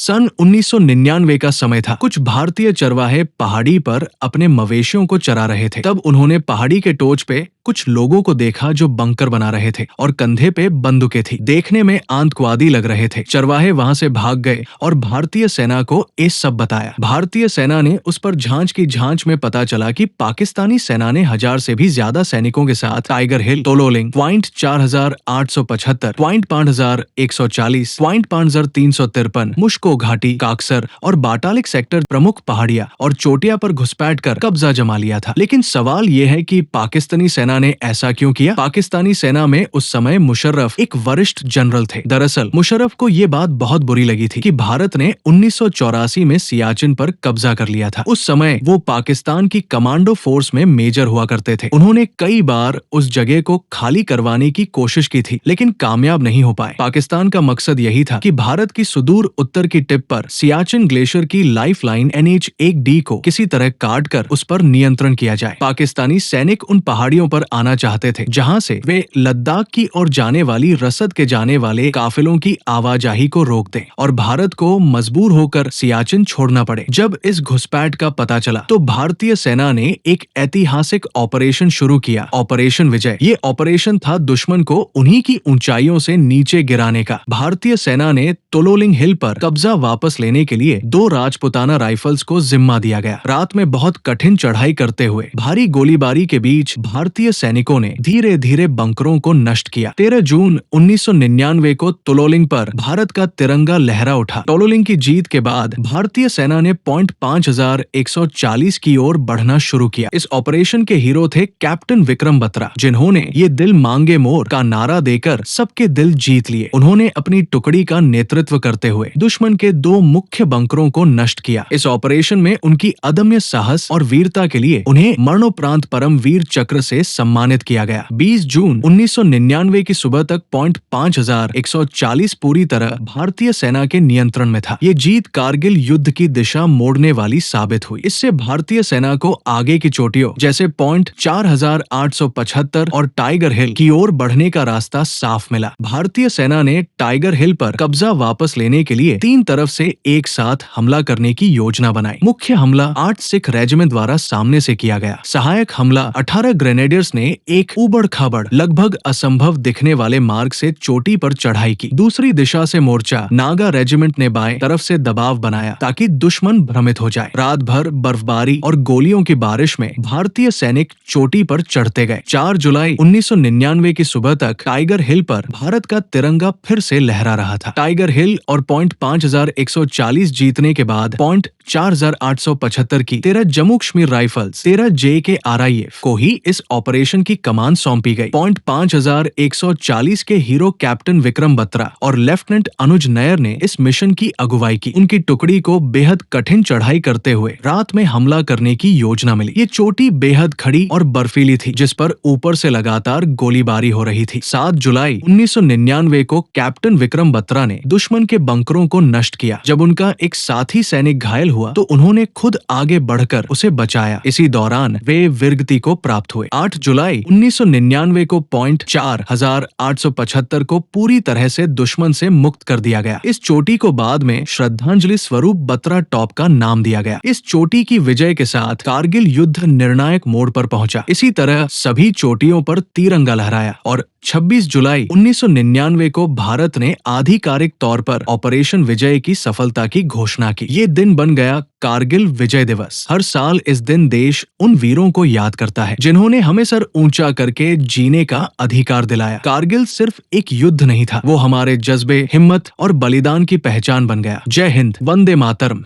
सन 1999 का समय था। कुछ भारतीय चरवाहे पहाड़ी पर अपने मवेशियों को चरा रहे थे। तब उन्होंने पहाड़ी के टोच पे कुछ लोगों को देखा जो बंकर बना रहे थे और कंधे पे बंदूकें थी। देखने में आतंकवादी लग रहे थे। चरवाहे वहां से भाग गए और भारतीय सेना को ये सब बताया। भारतीय सेना ने उस पर जांच में पता चला कि पाकिस्तानी सेना ने 1000 से भी ज्यादा सैनिकों के साथ टाइगर हिल, तोलोलिंग, पॉइंट 4875, पॉइंट 5140, पॉइंट 5353, मुश्को घाटी, काकसर और बाटालिक सेक्टर प्रमुख पहाड़ियां और चोटियां पर घुसपैठ कर कब्जा जमा लिया था। लेकिन सवाल ये है कि पाकिस्तानी सेना ने ऐसा क्यों किया? पाकिस्तानी सेना में उस समय मुशर्रफ एक वरिष्ठ जनरल थे। दरअसल मुशर्रफ को ये बात बहुत बुरी लगी थी कि भारत ने 1984 में सियाचिन पर कब्जा कर लिया था। उस समय वो पाकिस्तान की कमांडो फोर्स में मेजर हुआ करते थे। उन्होंने कई बार उस जगह को खाली करवाने की कोशिश की थी, लेकिन कामयाब नहीं हो पाए। पाकिस्तान का मकसद यही था कि भारत की सुदूर उत्तर की टिप पर सियाचिन ग्लेशियर की लाइफलाइन NH-1D को किसी तरह काट कर उस पर नियंत्रण किया जाए। पाकिस्तानी सैनिक उन पहाड़ियों पर आना चाहते थे जहां से वे लद्दाख की ओर जाने वाली रसद के जाने वाले काफिलों की आवाजाही को रोक दें और भारत को मजबूर होकर सियाचिन छोड़ना पड़े। जब इस घुसपैठ का पता चला तो भारतीय सेना ने एक ऐतिहासिक ऑपरेशन शुरू किया, ऑपरेशन विजय। ये ऑपरेशन था दुश्मन को उन्हीं की ऊंचाइयों से नीचे गिराने का। भारतीय सेना ने तोलोलिंग हिल पर कब्जा वापस लेने के लिए 2 राजपुताना राइफल्स को जिम्मा दिया गया। रात में बहुत कठिन चढ़ाई करते हुए भारी गोलीबारी के बीच भारतीय सैनिकों ने धीरे धीरे बंकरों को नष्ट किया। 13 जून 1999 को तोलोलिंग पर भारत का तिरंगा लहरा उठा। तोलोलिंग की जीत के बाद भारतीय सेना ने पॉइंट 5140 की ओर बढ़ना शुरू किया। इस ऑपरेशन के हीरो थे कैप्टन विक्रम बत्रा, जिन्होंने ये दिल मांगे मोर का नारा देकर सबके दिल जीत लिए। उन्होंने अपनी टुकड़ी का नेतृत्व करते हुए दुश्मन के 2 मुख्य बंकरों को नष्ट किया। इस ऑपरेशन में उनकी अदम्य साहस और वीरता के लिए उन्हें मरणोपरांत परम वीर चक्र से सम्मानित किया गया। 20 जून 1999 की सुबह तक पॉइंट 5140 पूरी तरह भारतीय सेना के नियंत्रण में था। ये जीत कारगिल युद्ध की दिशा मोड़ने वाली साबित हुई। इससे भारतीय सेना को आगे की चोटियों जैसे पॉइंट 4875 और टाइगर हिल की ओर बढ़ने का रास्ता साफ मिला। भारतीय सेना ने टाइगर हिल पर कब्जा वापस लेने के लिए 3 तरफ से एक साथ हमला करने की योजना बनाई। मुख्य हमला 8 सिख रेजिमेंट द्वारा सामने से किया गया। सहायक हमला 18 ग्रेनेडियर्स ने एक उबड़ खाबड़ लगभग असंभव दिखने वाले मार्ग से चोटी पर चढ़ाई की। दूसरी दिशा से मोर्चा नागा रेजिमेंट ने बाएं तरफ से दबाव बनाया ताकि दुश्मन भ्रमित हो जाए। रात भर बर्फबारी और गोलियों की बारिश में भारतीय सैनिक चोटी पर चढ़ते गए। 4 जुलाई 1999 की सुबह तक टाइगर हिल पर भारत का तिरंगा फिर से लहरा रहा था। टाइगर हिल और पॉइंट 5140 जीतने के बाद पॉइंट 4875 की 13 Jammu Kashmir rifles, 13 JK RIF को ही इस ऑपरेशन की कमान सौंपी गई। पॉइंट 5140 के हीरो कैप्टन विक्रम बत्रा और लेफ्टिनेंट अनुज नयर ने इस मिशन की अगुवाई की। उनकी टुकड़ी को बेहद कठिन चढ़ाई करते हुए रात में हमला करने की योजना मिली। ये चोटी बेहद खड़ी और बर्फीली थी, जिस पर ऊपर से लगातार गोलीबारी हो रही थी। 7 जुलाई 1999 को कैप्टन विक्रम बत्रा ने दुश्मन के बंकरों को नष्ट किया। जब उनका एक साथी सैनिक घायल हुआ तो उन्होंने खुद आगे बढ़कर उसे बचाया। इसी दौरान वे वीरगति को प्राप्त हुए। 8 जुलाई 1999 को पॉइंट 4875 को पूरी तरह से दुश्मन से मुक्त कर दिया गया। इस चोटी को बाद में श्रद्धांजलि स्वरूप बत्रा टॉप का नाम दिया गया। इस चोटी की विजय के साथ कारगिल युद्ध निर्णायक मोड़ पर पहुंचा। इसी तरह सभी चोटियों पर तिरंगा लहराया और 26 जुलाई 1999 को भारत ने आधिकारिक तौर पर ऑपरेशन विजय की सफलता की घोषणा की। ये दिन बन गया कारगिल विजय दिवस। हर साल इस दिन देश उन वीरों को याद करता है जिन्होंने हमें सर ऊंचा करके जीने का अधिकार दिलाया। कारगिल सिर्फ एक युद्ध नहीं था, वो हमारे जज्बे, हिम्मत और बलिदान की पहचान बन गया। जय हिंद, वंदे मातरम।